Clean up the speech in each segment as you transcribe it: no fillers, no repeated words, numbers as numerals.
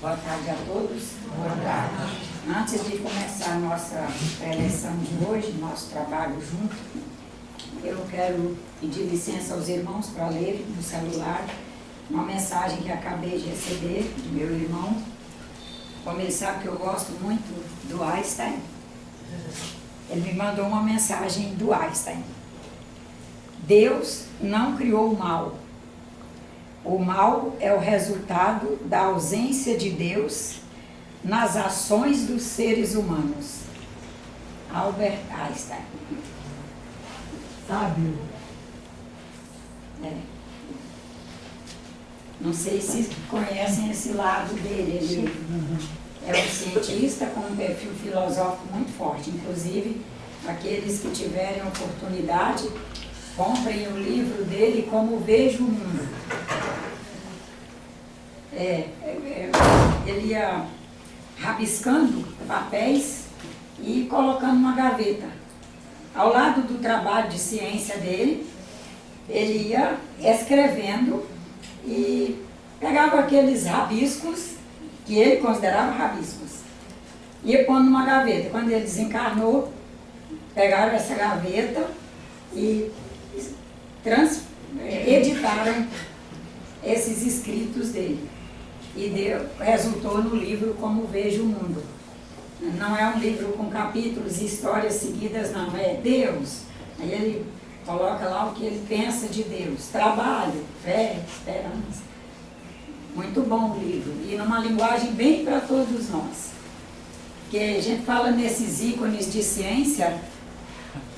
Boa tarde a todos. Boa tarde. Antes de começar a nossa preleção de hoje, nosso trabalho junto, eu quero pedir licença aos irmãos para ler no celular uma mensagem que acabei de receber do meu irmão. Como ele sabe que eu gosto muito do Einstein, ele me mandou uma mensagem do Einstein. Deus não criou o mal. O mal é o resultado da ausência de Deus nas ações dos seres humanos. Albert Einstein. Sábio. Não sei se conhecem esse lado dele. Ele é um cientista com um perfil filosófico muito forte. Inclusive, aqueles que tiverem oportunidade, comprem o livro dele, Como Vejo o Mundo. Ele ia rabiscando papéis e colocando numa gaveta. Ao lado do trabalho de ciência dele, ele ia escrevendo e pegava aqueles rabiscos, que ele considerava rabiscos, ia pondo numa gaveta. Quando ele desencarnou, pegaram essa gaveta e editaram esses escritos dele. E resultou no livro Como Vejo o Mundo. Não é um livro com capítulos e histórias seguidas, não. É Deus. Aí ele coloca lá o que ele pensa de Deus. Trabalho, fé, esperança. Muito bom o livro. E numa linguagem bem para todos nós. Porque a gente fala nesses ícones de ciência,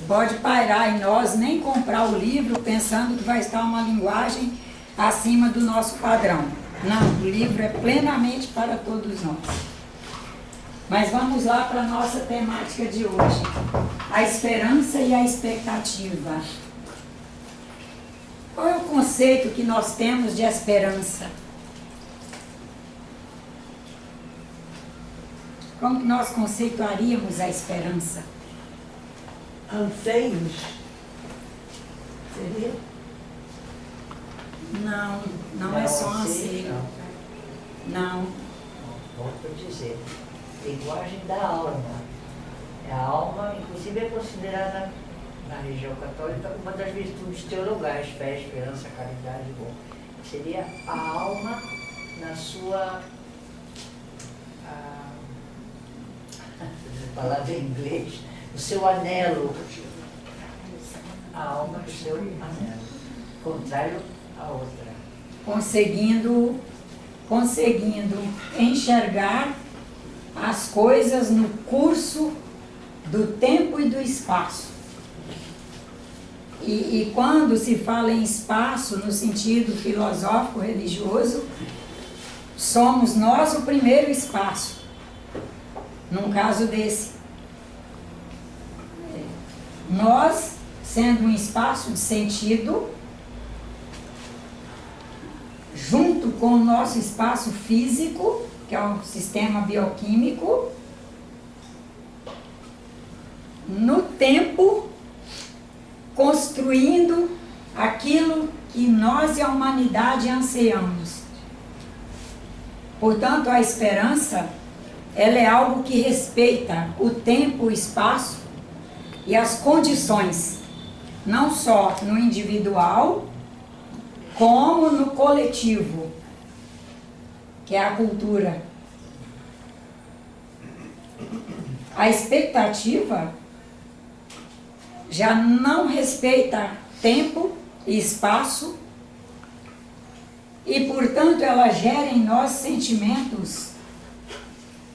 pode pairar em nós nem comprar o livro pensando que vai estar uma linguagem acima do nosso padrão. Não, o livro é plenamente para todos nós. Mas vamos lá para a nossa temática de hoje. A esperança e a expectativa. Qual é o conceito que nós temos de esperança? Como que nós conceituaríamos a esperança? Anseios. Seria? Não é só anseio. Não. Volto a dizer, linguagem da alma. A alma, inclusive, é considerada na religião católica uma das virtudes teologais, fé, esperança, caridade e bom. Seria a alma na sua palavra em inglês, o seu anelo. A alma é o seu anelo. Contrário a outra. Conseguindo enxergar as coisas no curso do tempo e do espaço. E quando se fala em espaço, no sentido filosófico, religioso, somos nós o primeiro espaço, num caso desse. Nós, sendo um espaço de sentido, junto com o nosso espaço físico, que é o sistema bioquímico, no tempo, construindo aquilo que nós e a humanidade ansiamos. Portanto, a esperança, ela é algo que respeita o tempo, o espaço e as condições, não só no individual, como no coletivo, que é a cultura. A expectativa já não respeita tempo e espaço e, portanto, ela gera em nós sentimentos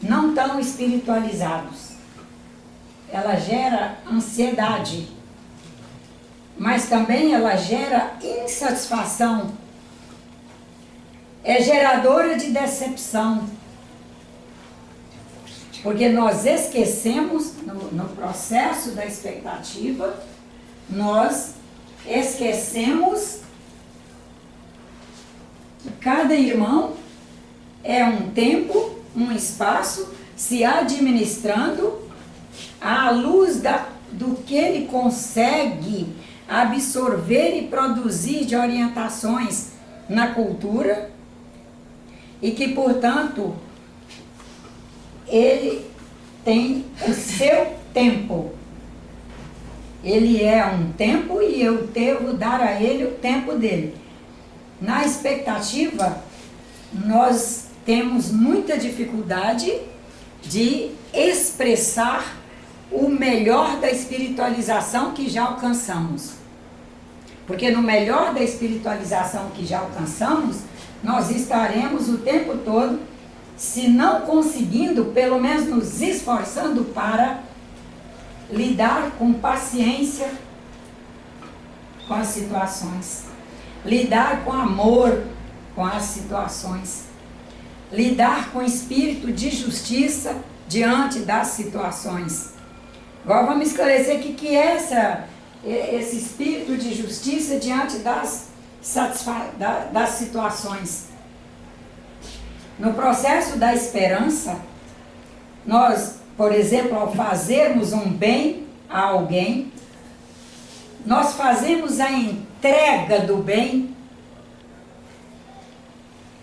não tão espiritualizados. Ela gera ansiedade, mas também ela gera insatisfação. É geradora de decepção. Porque nós esquecemos, no processo da expectativa, nós esquecemos que cada irmão é um tempo, um espaço, se administrando à luz do que ele consegue absorver e produzir de orientações na cultura, e que, portanto, ele tem o seu tempo. Ele é um tempo e eu devo dar a ele o tempo dele. Na expectativa, nós temos muita dificuldade de expressar o melhor da espiritualização que já alcançamos. Porque no melhor da espiritualização que já alcançamos, nós estaremos o tempo todo, se não conseguindo, pelo menos nos esforçando para lidar com paciência com as situações, lidar com amor com as situações, lidar com espírito de justiça diante das situações. Agora vamos esclarecer o que é esse espírito de justiça diante das situações. No processo da esperança, nós, por exemplo, ao fazermos um bem a alguém, nós fazemos a entrega do bem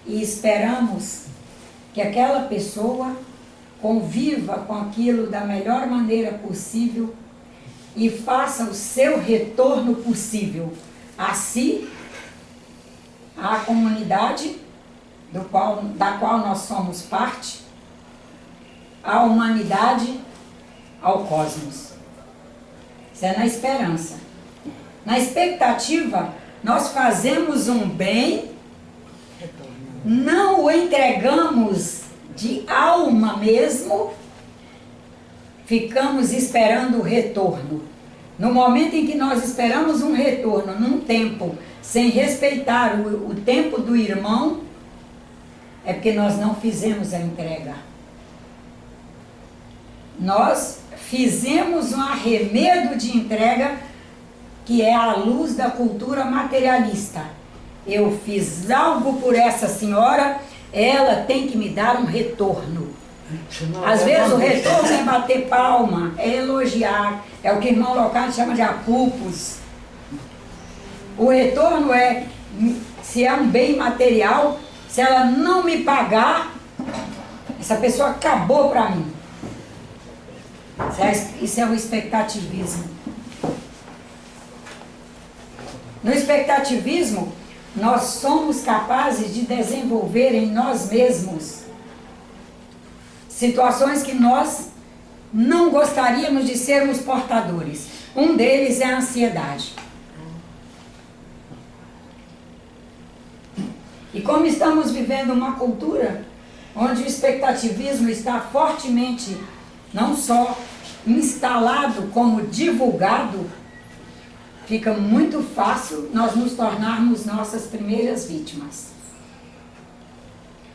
e esperamos que aquela pessoa conviva com aquilo da melhor maneira possível e faça o seu retorno possível a si, à comunidade da qual nós somos parte, à humanidade, ao cosmos. Isso é na esperança. Na expectativa, nós fazemos um bem, não o entregamos de alma mesmo, ficamos esperando o retorno. No momento em que nós esperamos um retorno, num tempo, sem respeitar o tempo do irmão, é porque nós não fizemos a entrega. Nós fizemos um arremedo de entrega, que é a luz da cultura materialista. Eu fiz algo por essa senhora, ela tem que me dar um retorno. Às vezes o retorno é bater palma, é elogiar, é o que o irmão local chama de apupos. O retorno é, se é um bem material, se ela não me pagar, essa pessoa acabou para mim. Isso é o expectativismo. No expectativismo, nós somos capazes de desenvolver em nós mesmos situações que nós não gostaríamos de sermos portadores. Um deles é a ansiedade. E como estamos vivendo uma cultura onde o expectativismo está fortemente, não só instalado, como divulgado, fica muito fácil nós nos tornarmos nossas primeiras vítimas.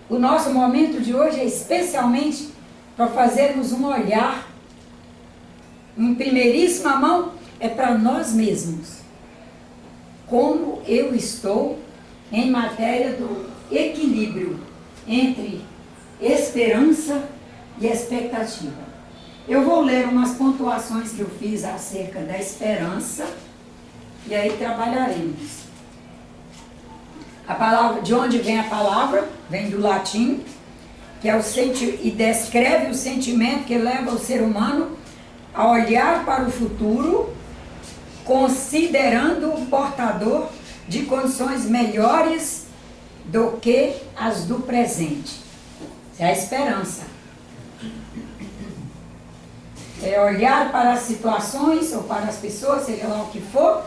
O nosso momento de hoje é especialmente para fazermos um olhar, em primeiríssima mão, é para nós mesmos. Como eu estou em matéria do equilíbrio entre esperança e expectativa. Eu vou ler umas pontuações que eu fiz acerca da esperança e aí trabalharemos. A palavra, de onde vem a palavra? Vem do latim, que é e descreve o sentimento que leva o ser humano a olhar para o futuro, considerando o portador de condições melhores do que as do presente. Isso é a esperança. É olhar para as situações ou para as pessoas, seja lá o que for,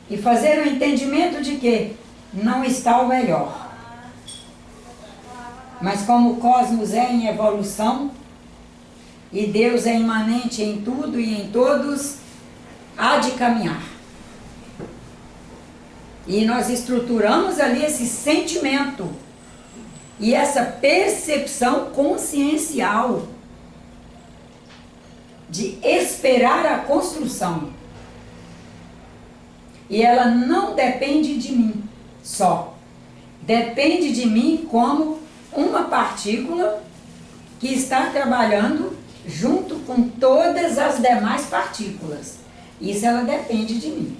e fazer o entendimento de que não está o melhor. Mas como o cosmos é em evolução, e Deus é imanente em tudo e em todos, há de caminhar. E nós estruturamos ali esse sentimento e essa percepção consciencial de esperar a construção. E ela não depende de mim só. Depende de mim como uma partícula que está trabalhando junto com todas as demais partículas. Isso ela depende de mim.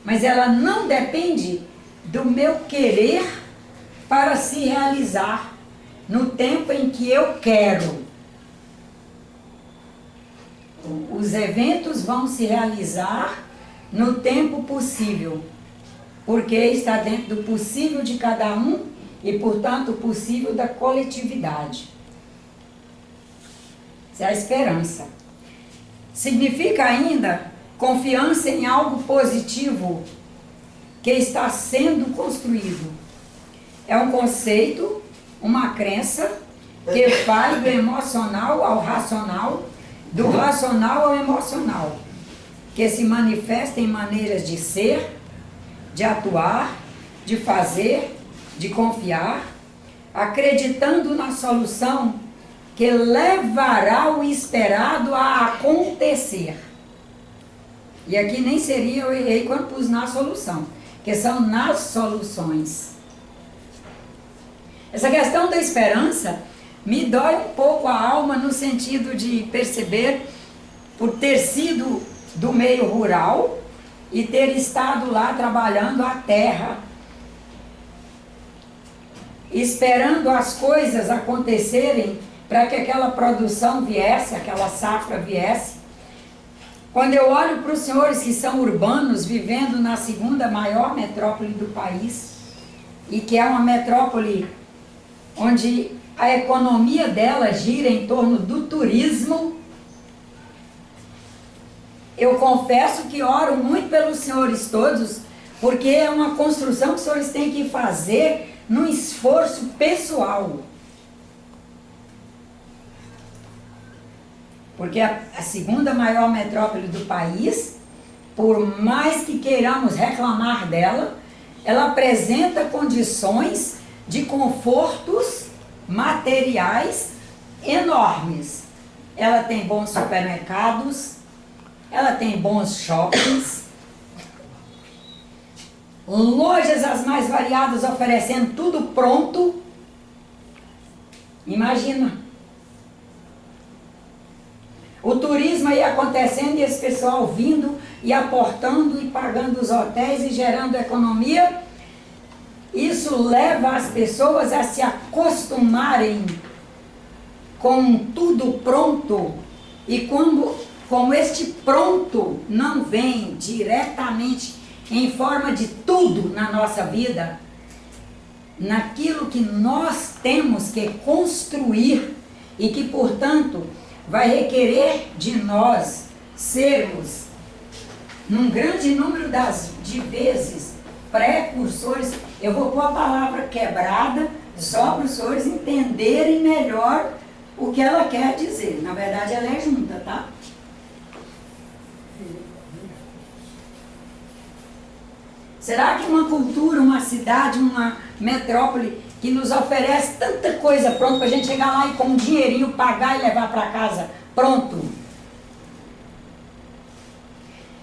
Mas ela não depende do meu querer para se realizar, no tempo em que eu quero. Os eventos vão se realizar no tempo possível, porque está dentro do possível de cada um e, portanto, o possível da coletividade. Essa é a esperança. Significa ainda confiança em algo positivo que está sendo construído. É um conceito, uma crença que vai do emocional ao racional, do racional ao emocional, que se manifesta em maneiras de ser, de atuar, de fazer, de confiar, acreditando na solução que levará o esperado a acontecer. E aqui nem seria, eu errei quando pus na solução, que são nas soluções. Essa questão da esperança me dói um pouco a alma no sentido de perceber, por ter sido do meio rural e ter estado lá trabalhando a terra, esperando as coisas acontecerem para que aquela produção viesse, aquela safra viesse. Quando eu olho para os senhores que são urbanos, vivendo na segunda maior metrópole do país, e que é uma metrópole onde a economia dela gira em torno do turismo, eu confesso que oro muito pelos senhores todos, porque é uma construção que os senhores têm que fazer num esforço pessoal. Porque a segunda maior metrópole do país, por mais que queiramos reclamar dela, ela apresenta condições de confortos materiais enormes. Ela tem bons supermercados, ela tem bons shoppings, lojas as mais variadas oferecendo tudo pronto. Imagina. O turismo aí acontecendo e esse pessoal vindo e aportando e pagando os hotéis e gerando economia. Isso leva as pessoas a se acostumarem com tudo pronto. E como este pronto não vem diretamente em forma de tudo na nossa vida, naquilo que nós temos que construir e que, portanto, vai requerer de nós sermos, num grande número de vezes, precursores. Eu vou pôr a palavra quebrada só para os senhores entenderem melhor o que ela quer dizer. Na verdade, ela é junta, tá? Será que uma cultura, uma cidade, uma metrópole que nos oferece tanta coisa pronta para a gente chegar lá e com um dinheirinho pagar e levar para casa pronto,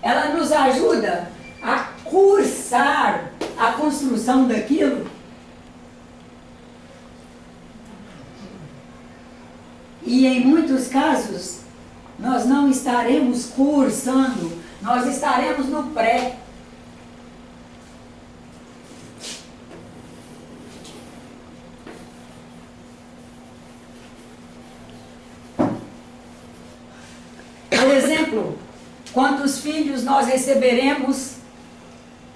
ela nos ajuda a cursar a construção daquilo? E em muitos casos nós não estaremos cursando, nós estaremos no pré. Por exemplo, quantos filhos nós receberemos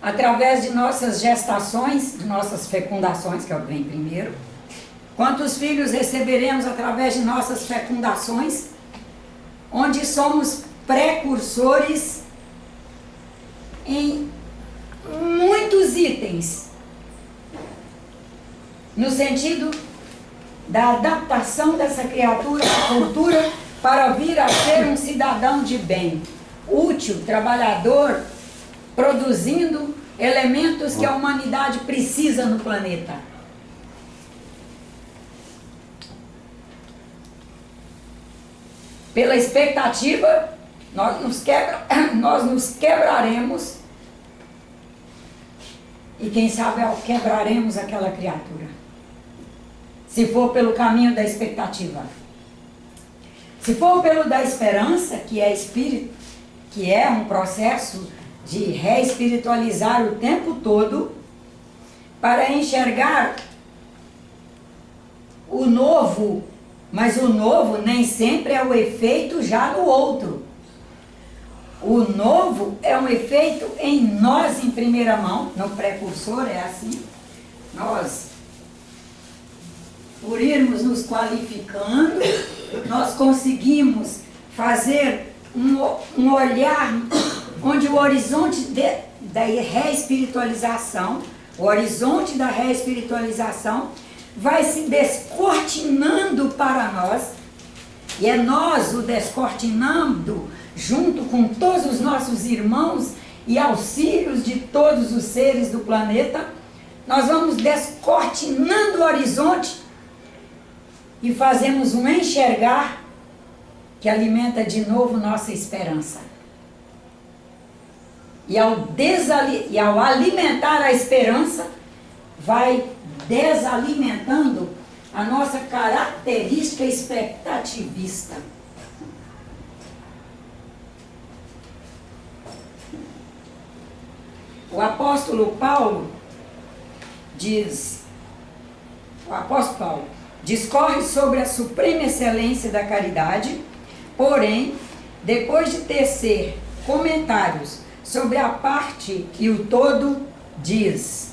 através de nossas gestações, de nossas fecundações, que é o que vem primeiro. Quantos filhos receberemos através de nossas fecundações, onde somos precursores em muitos itens, no sentido da adaptação dessa criatura à cultura para vir a ser um cidadão de bem, útil, trabalhador, produzindo elementos que a humanidade precisa no planeta. Pela expectativa, nós nos quebraremos e quem sabe quebraremos aquela criatura, se for pelo caminho da expectativa. Se for pelo da esperança, que é espírito, que é um processo de reespiritualizar o tempo todo, para enxergar o novo, mas o novo nem sempre é o efeito já no outro. O novo é um efeito em nós em primeira mão, no precursor é assim. Nós, por irmos nos qualificando, nós conseguimos fazer um olhar onde o horizonte da reespiritualização, o horizonte da reespiritualização vai se descortinando para nós, e é nós o descortinando junto com todos os nossos irmãos e auxílios de todos os seres do planeta. Nós vamos descortinando o horizonte e fazemos um enxergar que alimenta de novo nossa esperança. E ao alimentar a esperança, vai desalimentando a nossa característica expectativista. O apóstolo Paulo discorre sobre a suprema excelência da caridade, porém, depois de tecer comentários sobre a parte e o todo, diz: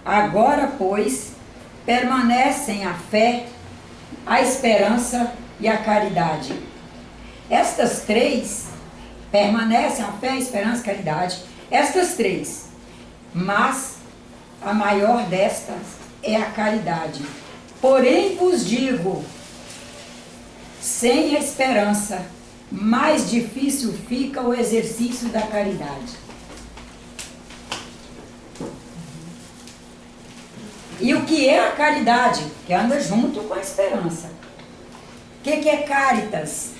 agora, pois, permanecem a fé, a esperança e a caridade. Estas três, permanecem a fé, a esperança e a caridade, estas três, mas a maior destas é a caridade. Porém vos digo, sem a esperança, mais difícil fica o exercício da caridade. E o que é a caridade? Que anda junto com a esperança. O que é caritas?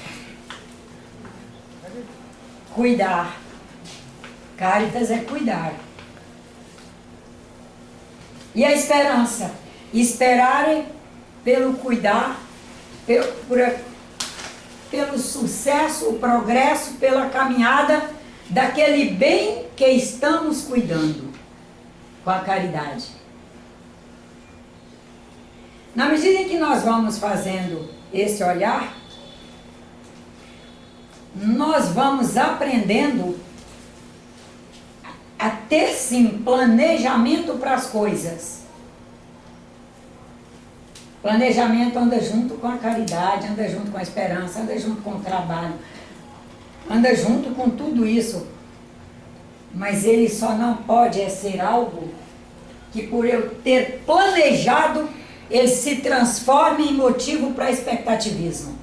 Cuidar. Caritas é cuidar. E a esperança? Esperar pelo cuidar, pelo sucesso, o progresso, pela caminhada daquele bem que estamos cuidando com a caridade. Na medida em que nós vamos fazendo esse olhar, nós vamos aprendendo a ter sim planejamento para as coisas. Planejamento anda junto com a caridade, anda junto com a esperança, anda junto com o trabalho, anda junto com tudo isso. Mas ele só não pode ser algo que, por eu ter planejado, ele se transforme em motivo para expectativismo.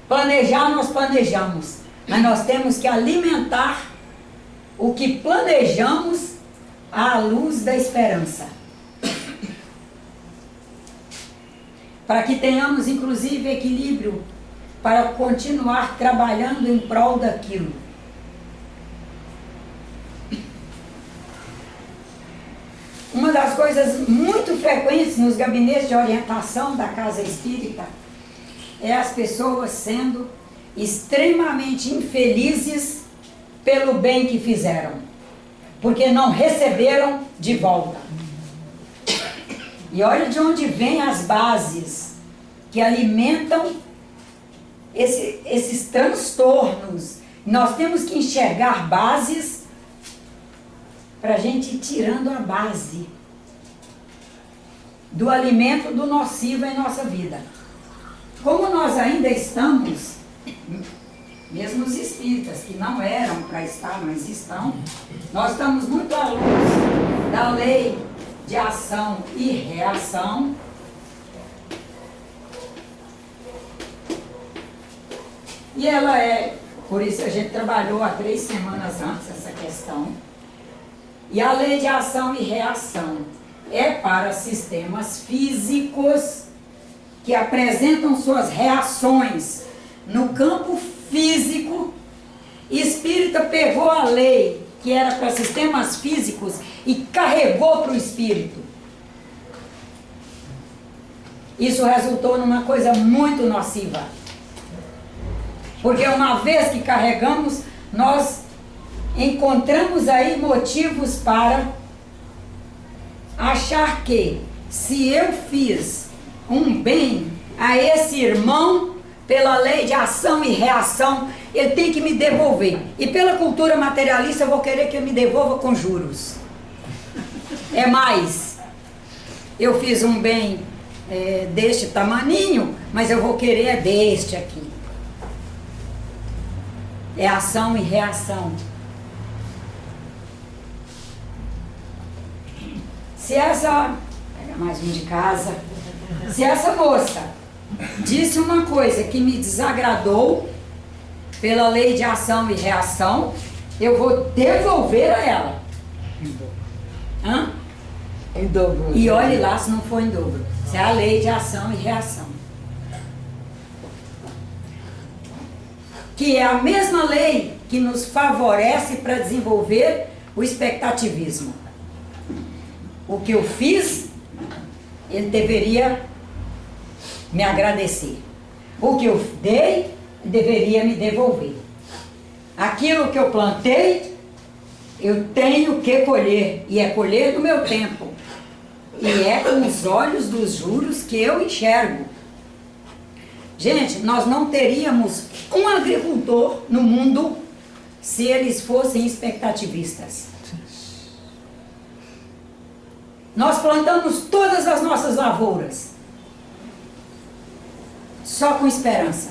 Planejar, nós planejamos, mas nós temos que alimentar o que planejamos à luz da esperança. Para que tenhamos, inclusive, equilíbrio para continuar trabalhando em prol daquilo. Uma das coisas muito frequentes nos gabinetes de orientação da casa espírita é as pessoas sendo extremamente infelizes pelo bem que fizeram, porque não receberam de volta. E olha de onde vêm as bases que alimentam esses transtornos. Nós temos que enxergar bases para a gente ir tirando a base do alimento do nocivo em nossa vida. Como nós ainda estamos, mesmo os espíritas, que não eram para estar, mas estão, nós estamos muito à luz da lei de ação e reação. E ela por isso a gente trabalhou há 3 semanas antes essa questão. E a lei de ação e reação é para sistemas físicos que apresentam suas reações no campo físico. Espírita pegou a lei que era para sistemas físicos e carregou para o espírito. Isso resultou numa coisa muito nociva. Porque uma vez que carregamos, nós encontramos aí motivos para achar que, se eu fiz um bem a esse irmão, pela lei de ação e reação, ele tem que me devolver. E pela cultura materialista, eu vou querer que ele me devolva com juros. É mais, eu fiz um bem deste tamaninho, mas eu vou querer deste aqui. É ação e reação. Se essa... Pega mais um de casa. Se essa moça disse uma coisa que me desagradou, pela lei de ação e reação, eu vou devolver a ela. Hã? Em dobro. E olhe lá se não for em dobro. Se é a lei de ação e reação. Que é a mesma lei que nos favorece para desenvolver o expectativismo. O que eu fiz, ele deveria me agradecer. O que eu dei, deveria me devolver. Aquilo que eu plantei, eu tenho que colher. E é colher do meu tempo. E é com os olhos dos juros que eu enxergo. Gente, nós não teríamos um agricultor no mundo se eles fossem expectativistas. Nós plantamos todas as nossas lavouras só com esperança.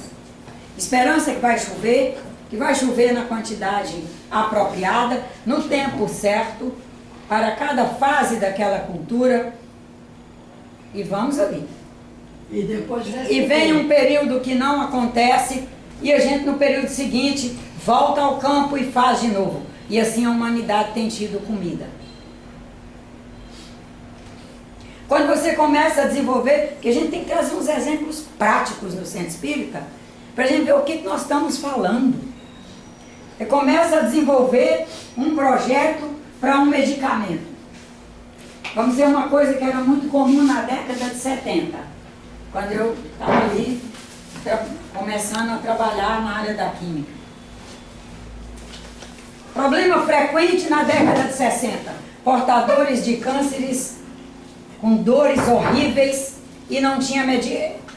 Esperança que vai chover na quantidade apropriada, no tempo certo, para cada fase daquela cultura. E vamos ali. E depois E vem um período que não acontece, e a gente no período seguinte volta ao campo e faz de novo. E assim a humanidade tem tido comida. Quando você começa a desenvolver, que a gente tem que trazer uns exemplos práticos no centro espírita, para a gente ver o que nós estamos falando. Você começa a desenvolver um projeto para um medicamento. Vamos dizer uma coisa que era muito comum na década de 70, quando eu estava ali começando a trabalhar na área da química. Problema frequente na década de 60, portadores de cânceres com dores horríveis e não tinha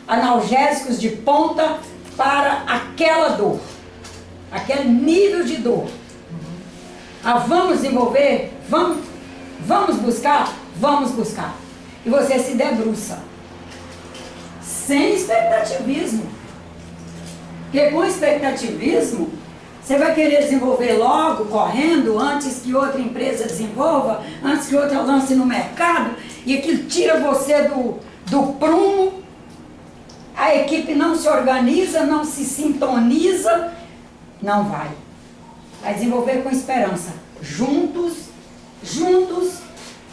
analgésicos de ponta para aquela dor, aquele nível de dor. Vamos desenvolver? Vamos buscar? Vamos buscar. E você se debruça. Sem expectativismo. Porque com expectativismo, você vai querer desenvolver logo, correndo, antes que outra empresa desenvolva, antes que outra lance no mercado, e aquilo tira você do prumo. A equipe não se organiza, não se sintoniza, não vai. Vai desenvolver com esperança. Juntos,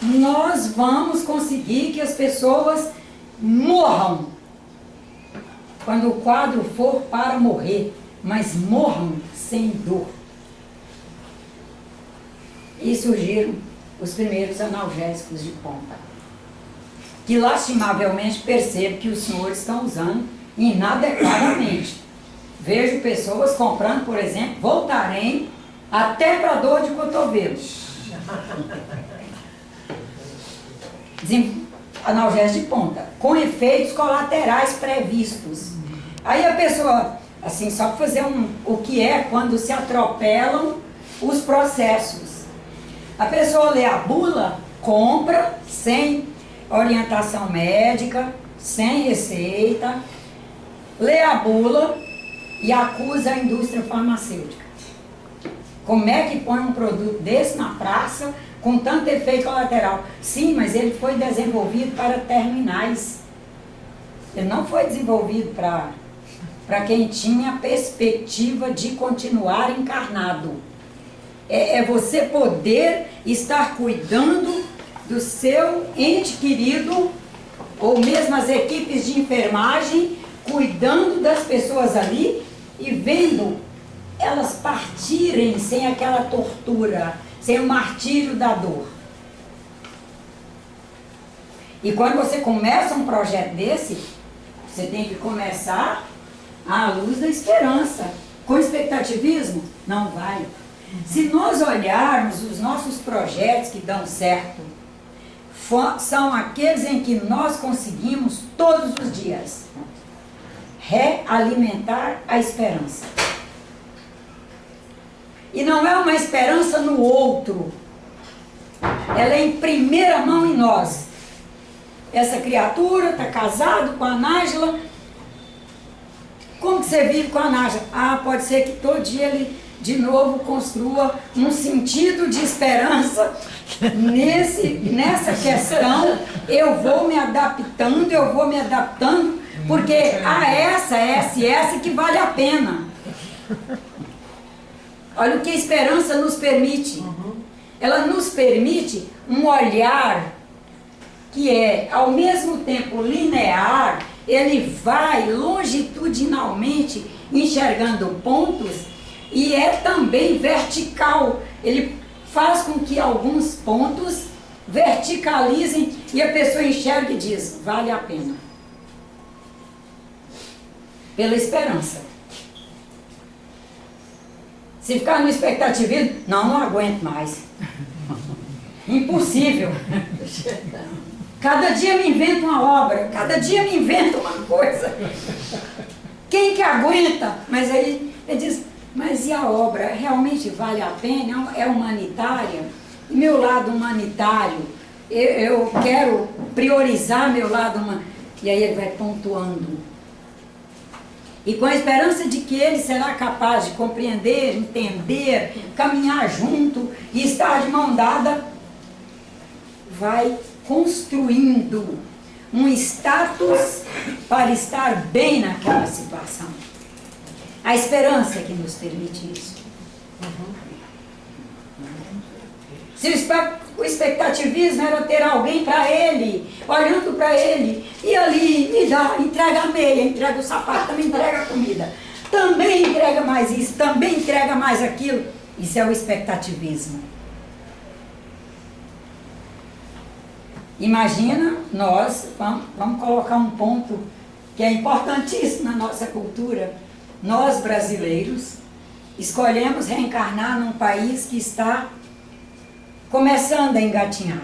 nós vamos conseguir que as pessoas morram. Quando o quadro for para morrer, mas morram sem dor. E surgiram os primeiros analgésicos de ponta, que lastimavelmente percebo que os senhores estão usando inadequadamente. Vejo pessoas comprando, por exemplo, Voltaren, até para dor de cotovelo. Analgésico de ponta, com efeitos colaterais previstos. Aí a pessoa, assim, só para fazer o que é quando se atropelam os processos. A pessoa lê a bula, compra, sem orientação médica, sem receita, lê a bula e acusa a indústria farmacêutica. Como é que põe um produto desse na praça com tanto efeito colateral? Sim, mas ele foi desenvolvido para terminais. Ele não foi desenvolvido para quem tinha a perspectiva de continuar encarnado. É você poder estar cuidando do seu ente querido, ou mesmo as equipes de enfermagem, cuidando das pessoas ali e vendo elas partirem sem aquela tortura, sem o martírio da dor. E quando você começa um projeto desse, você tem que começar à luz da esperança. Com expectativismo, não vai. Se nós olharmos os nossos projetos que dão certo, são aqueles em que nós conseguimos todos os dias realimentar a esperança. E não é uma esperança no outro, ela é em primeira mão em nós. Essa criatura está casado com a Nájila. Como que você vive com a Nájila? Ah, pode ser que todo dia ele de novo construa um sentido de esperança nessa questão. Eu vou me adaptando, porque essa que vale a pena. Olha o que a esperança nos permite. Ela nos permite um olhar que é ao mesmo tempo linear, ele vai longitudinalmente enxergando pontos, e é também vertical. Ele faz com que alguns pontos verticalizem e a pessoa enxerga e diz, vale a pena. Pela esperança. Se ficar no expectativismo, não aguento mais. Impossível. Cada dia me invento uma obra, cada dia me invento uma coisa. Quem que aguenta? Mas aí ele diz, mas e a obra? Realmente vale a pena? É humanitária? E meu lado humanitário, eu quero priorizar meu lado humanitário. E aí ele vai pontuando. E com a esperança de que ele será capaz de compreender, entender, caminhar junto e estar de mão dada, vai construindo um status para estar bem naquela situação. A esperança que nos permite isso. Se o expectativismo era ter alguém para ele, olhando para ele, e ali, me dá, entrega a meia, entrega o sapato, também entrega a comida, também entrega mais isso, também entrega mais aquilo. Isso é o expectativismo. Imagina, nós, vamos colocar um ponto que é importantíssimo na nossa cultura. Nós, brasileiros, escolhemos reencarnar num país que está começando a engatinhar.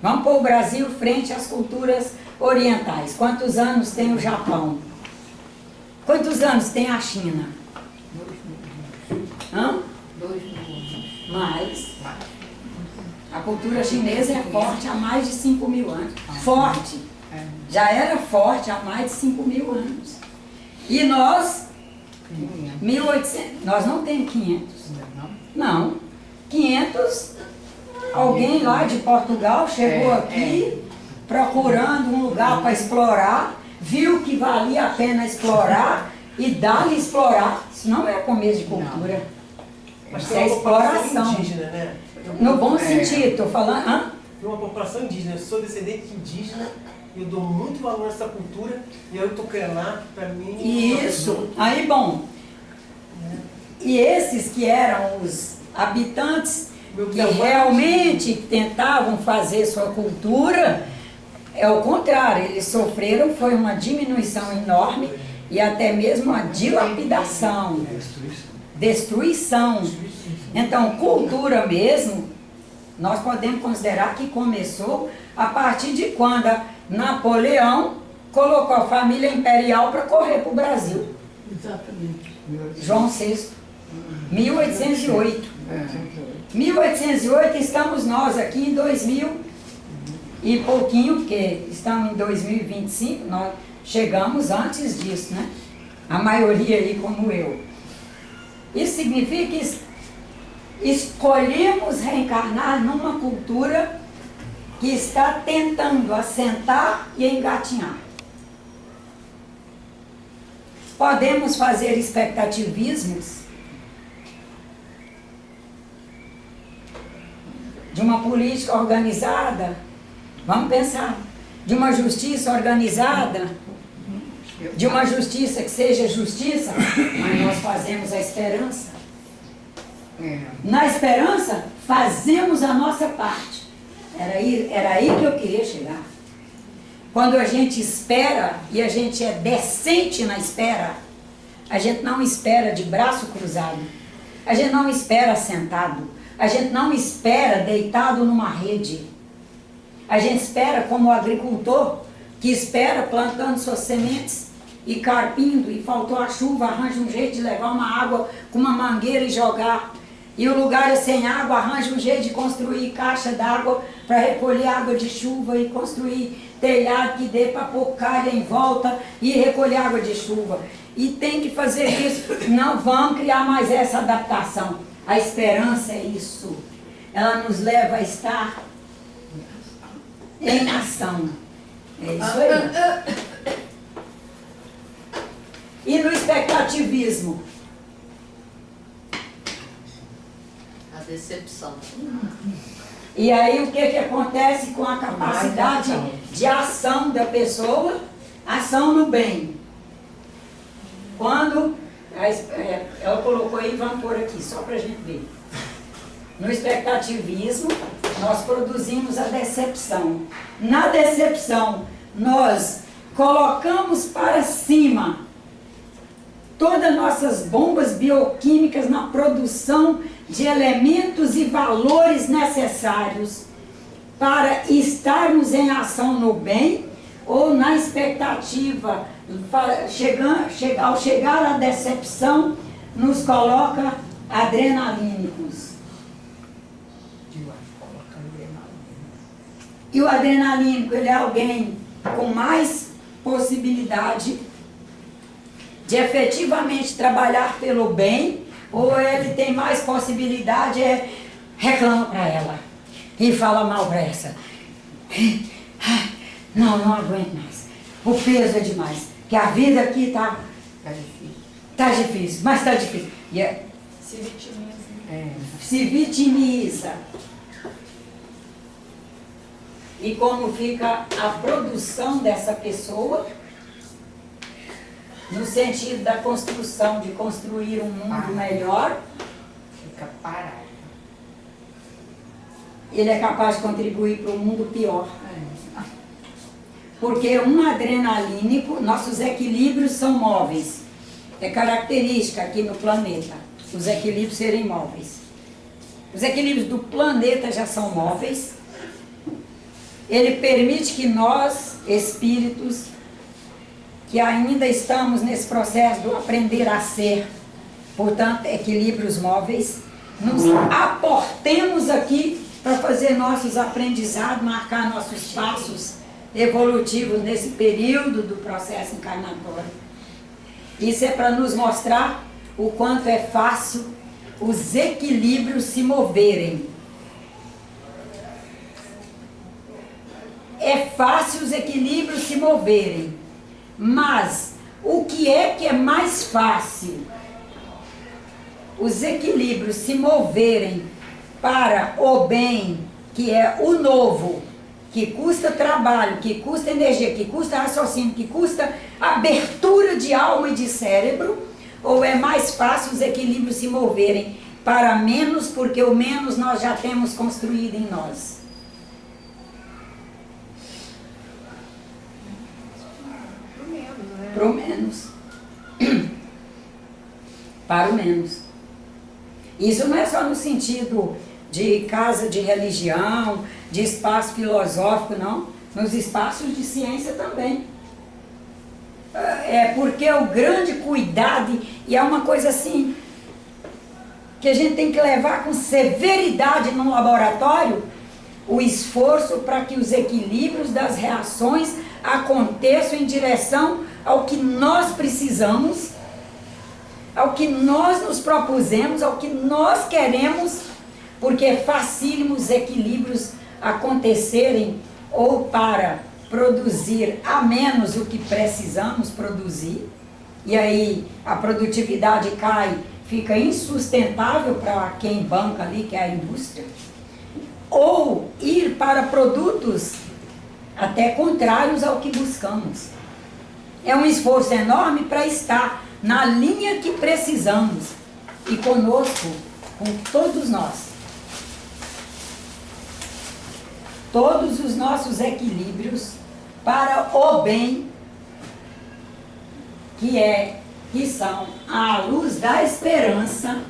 Vamos pôr o Brasil frente às culturas orientais. Quantos anos tem o Japão? Quantos anos tem a China? 2 mil. Mais. A cultura chinesa é forte há mais de 5.000 anos. Forte. Já era forte há mais de 5.000 anos. E nós, 1800, nós não temos 500. Não. 500, alguém lá de Portugal chegou aqui procurando um lugar para explorar, viu que valia a pena explorar e dá-lhe explorar. Isso não é começo de cultura. Mas Isso é exploração. Indígena, né? No bom sentido, estou falando. Tem uma população indígena, eu sou descendente de indígena, eu dou muito valor a essa cultura e eu estou querendo lá, para mim. Isso. Aí, bom. E esses que eram os habitantes que realmente tentavam fazer sua cultura, é o contrário, eles sofreram, foi uma diminuição enorme e até mesmo uma dilapidação, destruição. Então, cultura mesmo, nós podemos considerar que começou a partir de quando Napoleão colocou a família imperial para correr para o Brasil. Exatamente. João VI, 1808. 1808, estamos nós aqui em 2000 e pouquinho, porque estamos em 2025, nós chegamos antes disso, né? A maioria aí como eu. Isso significa que escolhemos reencarnar numa cultura que está tentando assentar e engatinhar. Podemos fazer expectativismos de uma política organizada, vamos pensar, de uma justiça organizada, de uma justiça que seja justiça, mas nós fazemos a esperança. Na esperança, fazemos a nossa parte. Era aí que eu queria chegar. Quando a gente espera e a gente é decente na espera, a gente não espera de braço cruzado, a gente não espera sentado, a gente não espera deitado numa rede. A gente espera, como o agricultor, que espera plantando suas sementes e carpindo, e faltou a chuva, arranja um jeito de levar uma água com uma mangueira e jogar. E o lugar é sem água, arranja um jeito de construir caixa d'água para recolher água de chuva e construir telhado que dê para pôr calha em volta e recolher água de chuva. E tem que fazer isso. Não vamos criar mais essa adaptação. A esperança é isso. Ela nos leva a estar em ação. É isso aí. E no expectativismo? A decepção. E aí o que acontece com a capacidade de ação da pessoa? Ação no bem. Quando, ela colocou aí, vamos pôr aqui, só para a gente ver. No expectativismo, nós produzimos a decepção. Na decepção, nós colocamos para cima todas as nossas bombas bioquímicas na produção de elementos e valores necessários para estarmos em ação no bem ou na expectativa. Ao chegar à decepção, nos coloca adrenalínicos. E o adrenalínico, ele é alguém com mais possibilidade de efetivamente trabalhar pelo bem, ou ele tem mais possibilidade, reclama para ela e fala mal para essa. Não aguento mais. O peso é demais. Que a vida aqui tá difícil. Tá difícil, mas tá difícil. Se vitimiza. Se vitimiza. E como fica a produção dessa pessoa, no sentido da construção, de construir um mundo melhor, Fica parado. ele é capaz de contribuir para um mundo pior. Porque um adrenalínico, nossos equilíbrios são móveis. É característica aqui no planeta, os equilíbrios serem móveis. Os equilíbrios do planeta já são móveis. Ele permite que nós, espíritos, que ainda estamos nesse processo do aprender a ser, portanto, equilíbrios móveis, nos aportemos aqui para fazer nossos aprendizados, marcar nossos passos evolutivos nesse período do processo encarnatório. Isso é para nos mostrar o quanto é fácil os equilíbrios se moverem. É fácil os equilíbrios se moverem, mas o que é mais fácil? Os equilíbrios se moverem para o bem, que é o novo, que custa trabalho, que custa energia, que custa raciocínio, que custa abertura de alma e de cérebro, ou é mais fácil os equilíbrios se moverem para menos, porque o menos nós já temos construído em nós? Para o menos. Para o menos. Isso não é só no sentido de casa de religião, de espaço filosófico, não. Nos espaços de ciência também. É porque o grande cuidado, e é uma coisa assim, que a gente tem que levar com severidade num laboratório, o esforço para que os equilíbrios das reações aconteçam em direção ao que nós precisamos, ao que nós nos propusemos, ao que nós queremos, porque é facílimo os equilíbrios acontecerem ou para produzir a menos o que precisamos produzir, e aí a produtividade cai, fica insustentável para quem banca ali, que é a indústria, ou ir para produtos até contrários ao que buscamos. É um esforço enorme para estar na linha que precisamos, e conosco, com todos nós. Todos os nossos equilíbrios para o bem, que são a luz da esperança,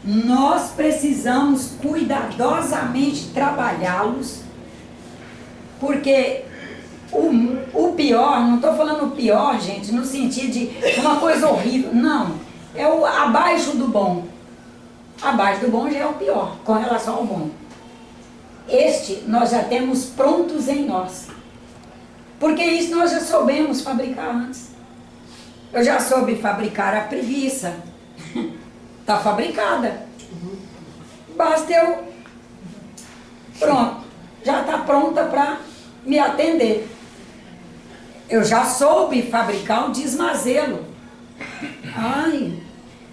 nós precisamos cuidadosamente trabalhá-los Porque o pior, não estou falando o pior, gente, no sentido de uma coisa horrível. Não, é o abaixo do bom. Abaixo do bom já é o pior, com relação ao bom. Este nós já temos prontos em nós. Porque isso nós já soubemos fabricar antes. Eu já soube fabricar a preguiça. Está fabricada. Basta eu... Pronto. Já está pronta para me atender. Eu já soube fabricar o desmazelo. Ai,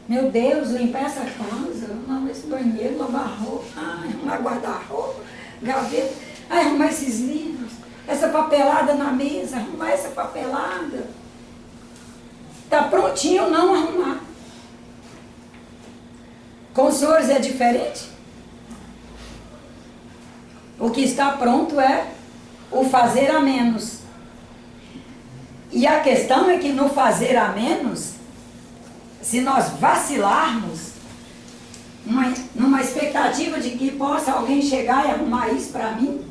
meu Deus, limpar essa casa, lavar esse banheiro, lavar roupa, arrumar guarda-roupa, gaveta, arrumar esses livros, essa papelada na mesa, arrumar essa papelada. Está prontinho não arrumar. Com os senhores é diferente? O que está pronto é o fazer a menos. E a questão é que no fazer a menos, se nós vacilarmos, numa expectativa de que possa alguém chegar e arrumar isso para mim,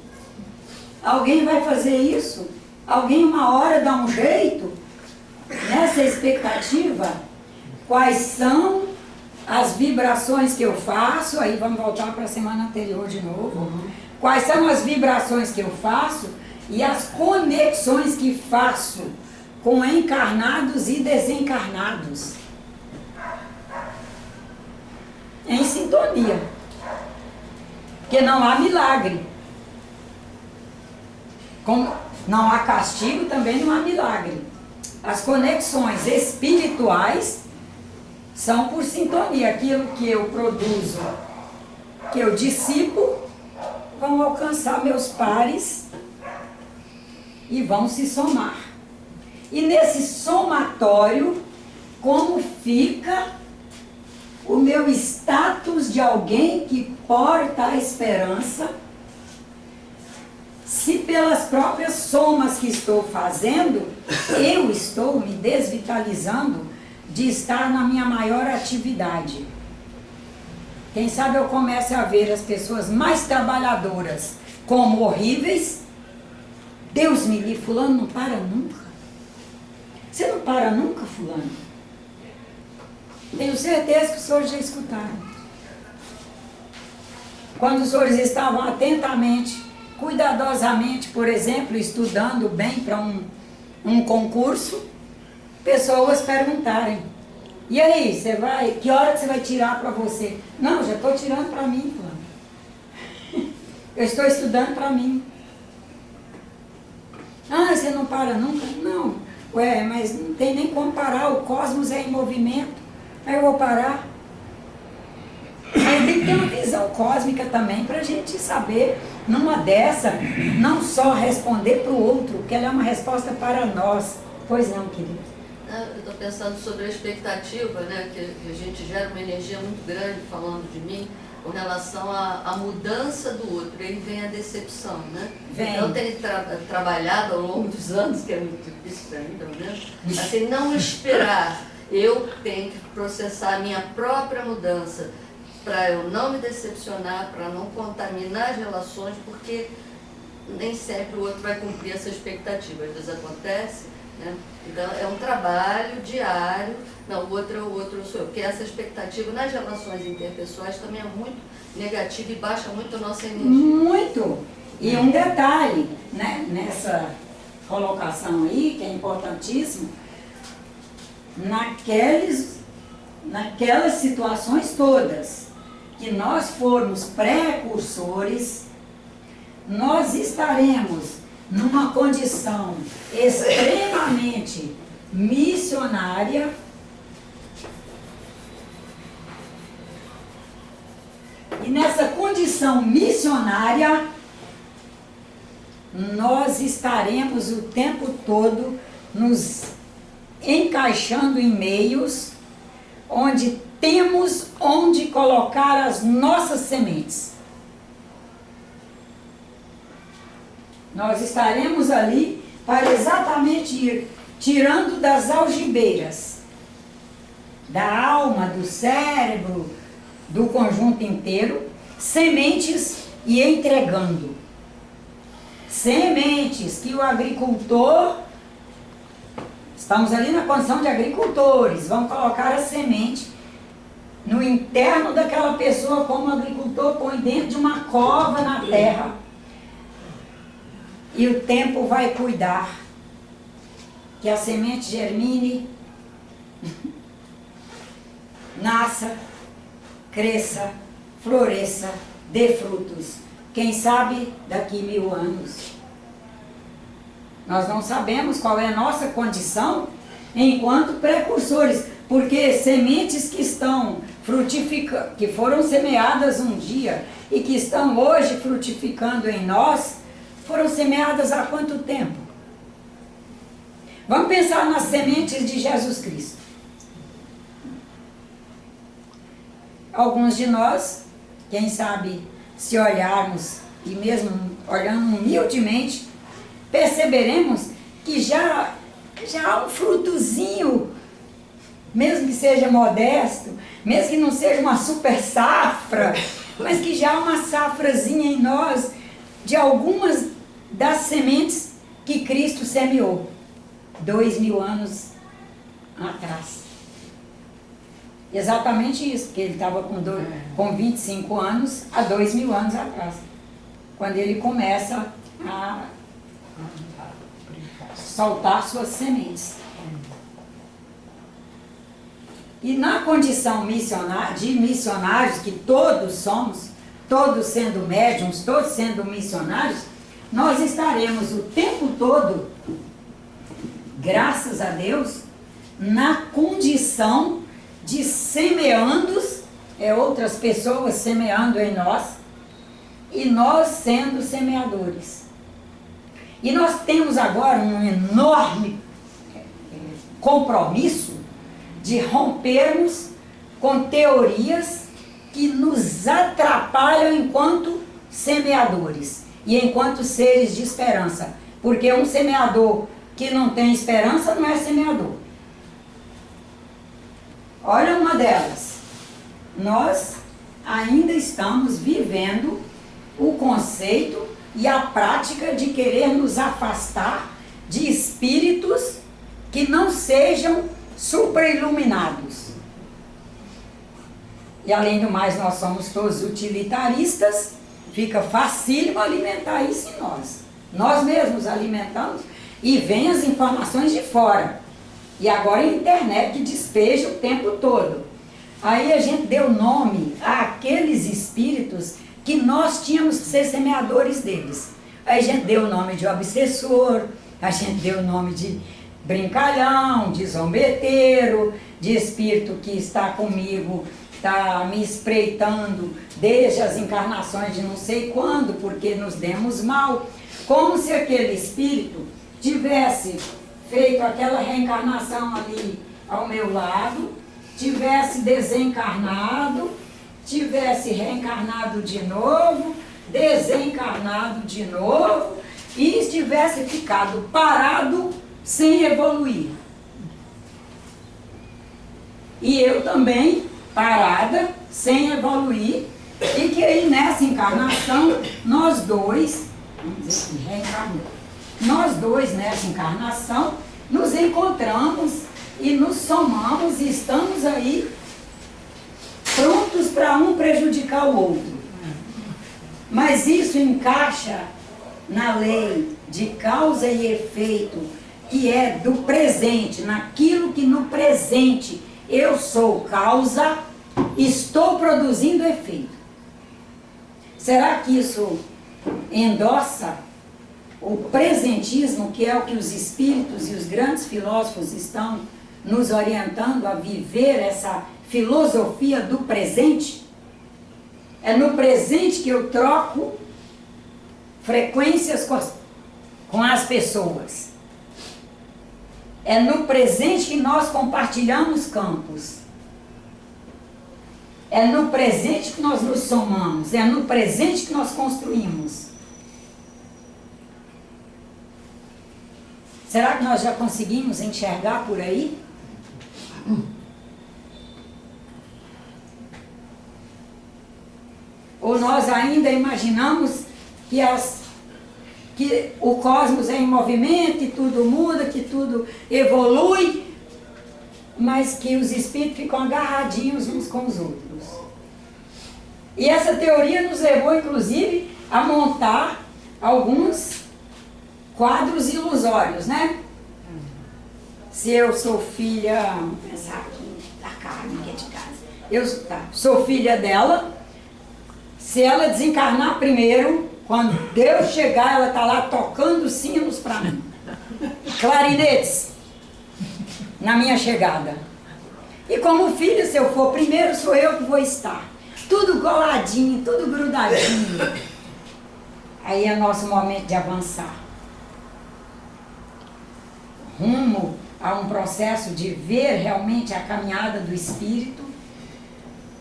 alguém vai fazer isso, alguém uma hora dá um jeito, nessa expectativa, quais são as vibrações que eu faço, aí vamos voltar para a semana anterior de novo, quais são as vibrações que eu faço e as conexões que faço com encarnados e desencarnados. Em sintonia. Porque não há milagre. Como não há castigo, também não há milagre. As conexões espirituais são por sintonia. Aquilo que eu produzo, que eu dissipo, vão alcançar meus pares e vão se somar. E nesse somatório, como fica o meu status de alguém que porta a esperança, se pelas próprias somas que estou fazendo, eu estou me desvitalizando de estar na minha maior atividade. Quem sabe eu comece a ver as pessoas mais trabalhadoras como horríveis. Deus me livre, fulano não para nunca. Você não para nunca, fulano? Tenho certeza que os senhores já escutaram. Quando os senhores estavam atentamente, cuidadosamente, por exemplo, estudando bem para um concurso, pessoas perguntarem: e aí, que hora que você vai tirar para você? Não, já estou tirando para mim, fulano. Eu estou estudando para mim. Ah, você não para nunca? Não. Ué, mas não tem nem como parar, o cosmos é em movimento. Aí eu vou parar. Aí tem que ter uma visão cósmica também para a gente saber, numa dessa, não só responder para o outro, porque ela é uma resposta para nós. Pois não, querido. Eu estou pensando sobre a expectativa, né, que a gente gera uma energia muito grande falando de mim, com relação à mudança do outro. Aí vem a decepção, né? Vem. Eu tenho trabalhado ao longo dos anos, que é muito difícil para mim, pelo menos, assim, não esperar. Eu tenho que processar a minha própria mudança para eu não me decepcionar, para não contaminar as relações, porque nem sempre o outro vai cumprir essa expectativa. Às vezes acontece, né? Então é um trabalho diário. Não, o outro sou eu. Porque essa expectativa nas relações interpessoais também é muito negativa e baixa muito a nossa energia. Muito! E um detalhe, né, nessa colocação aí, que é importantíssimo, naquelas situações todas que nós formos precursores, nós estaremos numa condição extremamente missionária, e nessa condição missionária nós estaremos o tempo todo nos encaixando em meios onde temos onde colocar as nossas sementes. Nós estaremos ali para exatamente ir tirando das algibeiras, da alma, do cérebro, do conjunto inteiro, sementes e entregando. sementes que o agricultor, estamos ali na condição de agricultores, vamos colocar a semente no interno daquela pessoa, como o agricultor põe dentro de uma cova na terra. E o tempo vai cuidar que a semente germine, nasça, cresça, floresça, dê frutos. Quem sabe daqui 1000 anos. Nós não sabemos qual é a nossa condição enquanto precursores, porque sementes que estão frutificando, que foram semeadas um dia e que estão hoje frutificando em nós, foram semeadas há quanto tempo? Vamos pensar nas sementes de Jesus Cristo. Alguns de nós, quem sabe, se olharmos, e mesmo olhando humildemente, perceberemos que já há um frutozinho, mesmo que seja modesto, mesmo que não seja uma super safra, mas que já há uma safrazinha em nós, de algumas das sementes que Cristo semeou 2000 anos atrás. Exatamente isso, porque ele estava com 25 anos há 2000 anos atrás, quando ele começa a soltar suas sementes. E na condição de missionários, que todos somos, todos sendo médiuns, todos sendo missionários, nós estaremos o tempo todo, graças a Deus, na condição de semeandos, outras pessoas semeando em nós, e nós sendo semeadores. E nós temos agora um enorme compromisso de rompermos com teorias que nos atrapalham enquanto semeadores e enquanto seres de esperança. Porque um semeador que não tem esperança não é semeador. Olha uma delas. Nós ainda estamos vivendo o conceito e a prática de querer nos afastar de espíritos que não sejam supra-iluminados. E além do mais, nós somos todos utilitaristas, fica facílimo alimentar isso em nós. Nós mesmos alimentamos e vem as informações de fora. E agora a internet despeja o tempo todo. Aí a gente deu nome àqueles espíritos que nós tínhamos que ser semeadores deles. Aí a gente deu o nome de obsessor, a gente deu o nome de brincalhão, de zombeteiro, de espírito que está comigo, está me espreitando desde as encarnações de não sei quando, porque nos demos mal. Como se aquele espírito tivesse feito aquela reencarnação ali ao meu lado, tivesse desencarnado, tivesse reencarnado de novo, desencarnado de novo, e tivesse ficado parado sem evoluir. E eu também, parada, sem evoluir, e que aí nessa encarnação, nós dois, vamos dizer que reencarnamos, nós dois nessa encarnação, nos encontramos e nos somamos e estamos aí prontos para um prejudicar o outro. Mas isso encaixa na lei de causa e efeito, que é do presente, naquilo que no presente eu sou causa, estou produzindo efeito. Será que isso endossa o presentismo, que é o que os espíritos e os grandes filósofos estão nos orientando a viver, essa filosofia do presente? É no presente que eu troco frequências com as pessoas. É no presente que nós compartilhamos campos. É no presente que nós nos somamos. É no presente que nós construímos. Será que nós já conseguimos enxergar por aí? Ou nós ainda imaginamos que as que o cosmos é em movimento e tudo muda, que tudo evolui, mas que os espíritos ficam agarradinhos uns com os outros. E essa teoria nos levou, inclusive, a montar alguns quadros ilusórios, né? Se eu sou filha, vamos pensar aqui, da Carmen, que é de casa. Eu sou filha dela. Se ela desencarnar primeiro, quando Deus chegar, ela está lá tocando sinos para mim. Clarinetes. Na minha chegada. E como filha, se eu for primeiro, sou eu que vou estar. Tudo coladinho, tudo grudadinho. Aí é nosso momento de avançar. Rumo a um processo de ver realmente a caminhada do Espírito,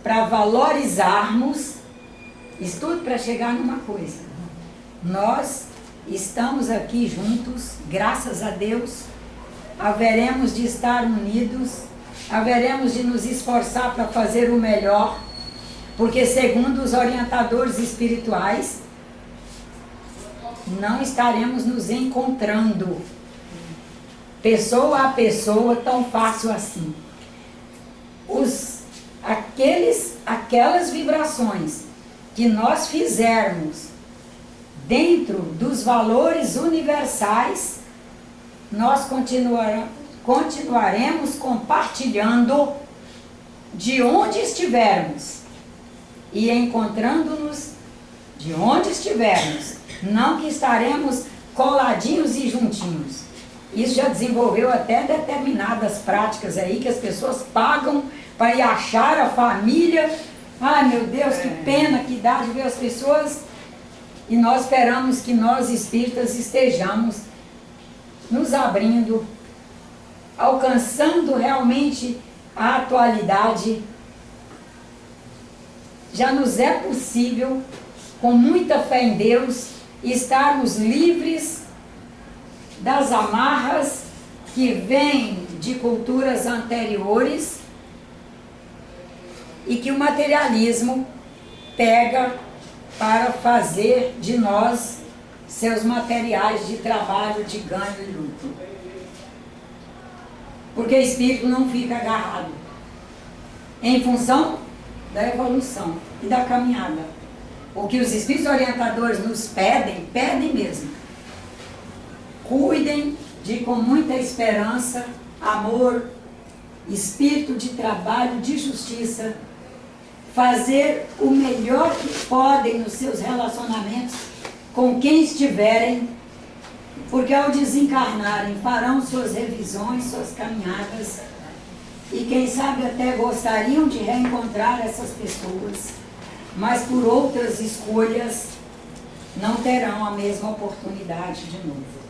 para valorizarmos, isso tudo para chegar numa coisa. Nós estamos aqui juntos, graças a Deus, haveremos de estar unidos, haveremos de nos esforçar para fazer o melhor, porque segundo os orientadores espirituais, não estaremos nos encontrando pessoa a pessoa tão fácil assim. Aquelas vibrações que nós fizermos dentro dos valores universais, nós continuaremos compartilhando de onde estivermos e encontrando-nos de onde estivermos, não que estaremos coladinhos e juntinhos. Isso já desenvolveu até determinadas práticas aí que as pessoas pagam para ir achar a família. Ai meu Deus, que pena que dá de ver as pessoas. E nós esperamos que nós espíritas estejamos nos abrindo, alcançando realmente a atualidade. Já nos é possível, com muita fé em Deus, estarmos livres das amarras que vêm de culturas anteriores e que o materialismo pega para fazer de nós seus materiais de trabalho, de ganho e lucro. Porque o espírito não fica agarrado em função da evolução e da caminhada. O que os espíritos orientadores nos pedem, pedem mesmo. Cuidem de, com muita esperança, amor, espírito de trabalho, de justiça, fazer o melhor que podem nos seus relacionamentos com quem estiverem, porque ao desencarnarem farão suas revisões, suas caminhadas, e quem sabe até gostariam de reencontrar essas pessoas, mas por outras escolhas não terão a mesma oportunidade de novo.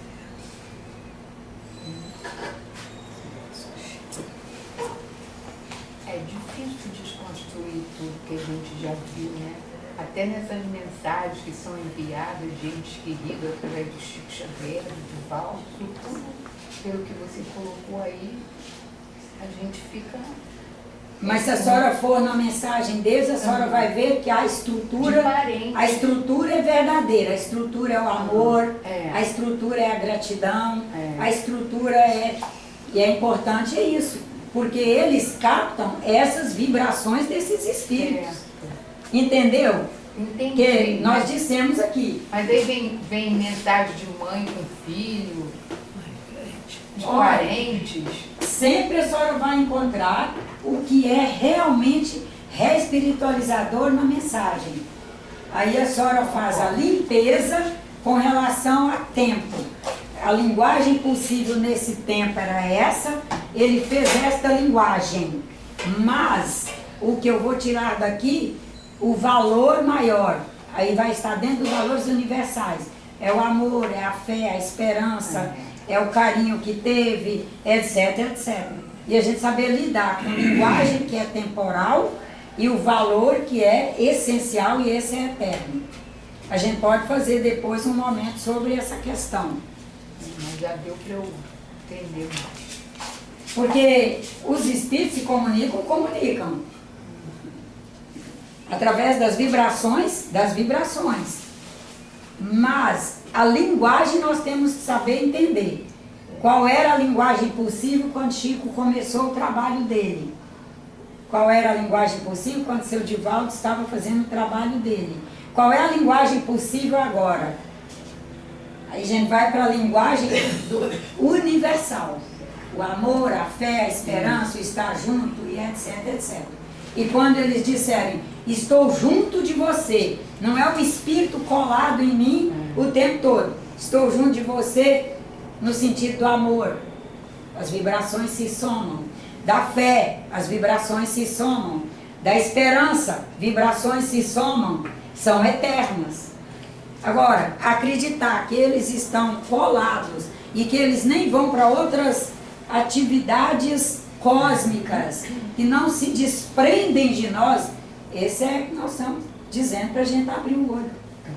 É difícil desconstruir tudo que a gente já viu, né? Até nessas mensagens que são enviadas de entes queridos através do Chico Xavier, do Divaldo, tudo pelo que você colocou aí, a gente fica... Mas se a senhora for na mensagem deles, a senhora vai ver que a estrutura é verdadeira. A estrutura é o amor, a estrutura é a gratidão, a estrutura é... E é importante isso, porque eles captam essas vibrações desses espíritos. Entendeu? Entendi. Que nós dissemos aqui. Mas aí vem mensagem de mãe com filho, de parentes. Sempre a senhora vai encontrar o que é realmente reespiritualizador na mensagem. Aí a senhora faz a limpeza com relação a tempo. A linguagem possível nesse tempo era essa, ele fez esta linguagem. Mas o que eu vou tirar daqui, o valor maior, aí vai estar dentro dos valores universais. É o amor, é a fé, a esperança, é o carinho que teve, etc, etc. E a gente saber lidar com a linguagem que é temporal e o valor que é essencial e esse é eterno. A gente pode fazer depois um momento sobre essa questão. Mas já deu para eu entender mais. Porque os espíritos se comunicam. Através das vibrações. Mas a linguagem nós temos que saber entender. Qual era a linguagem possível quando Chico começou o trabalho dele? Qual era a linguagem possível quando seu Divaldo estava fazendo o trabalho dele? Qual é a linguagem possível agora? Aí a gente vai para a linguagem do universal. O amor, a fé, a esperança, o estar junto e etc, etc. E quando eles disserem, estou junto de você, não é o espírito colado em mim o tempo todo. Estou junto de você no sentido do amor. As vibrações se somam. Da fé, as vibrações se somam. Da esperança, vibrações se somam. São eternas. Agora, acreditar que eles estão colados e que eles nem vão para outras atividades cósmicas que não se desprendem de nós, esse é que nós estamos dizendo para a gente abrir o olho.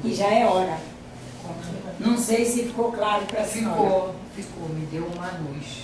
E já é hora. Não sei se ficou claro para a senhora. Ficou, me deu uma luz.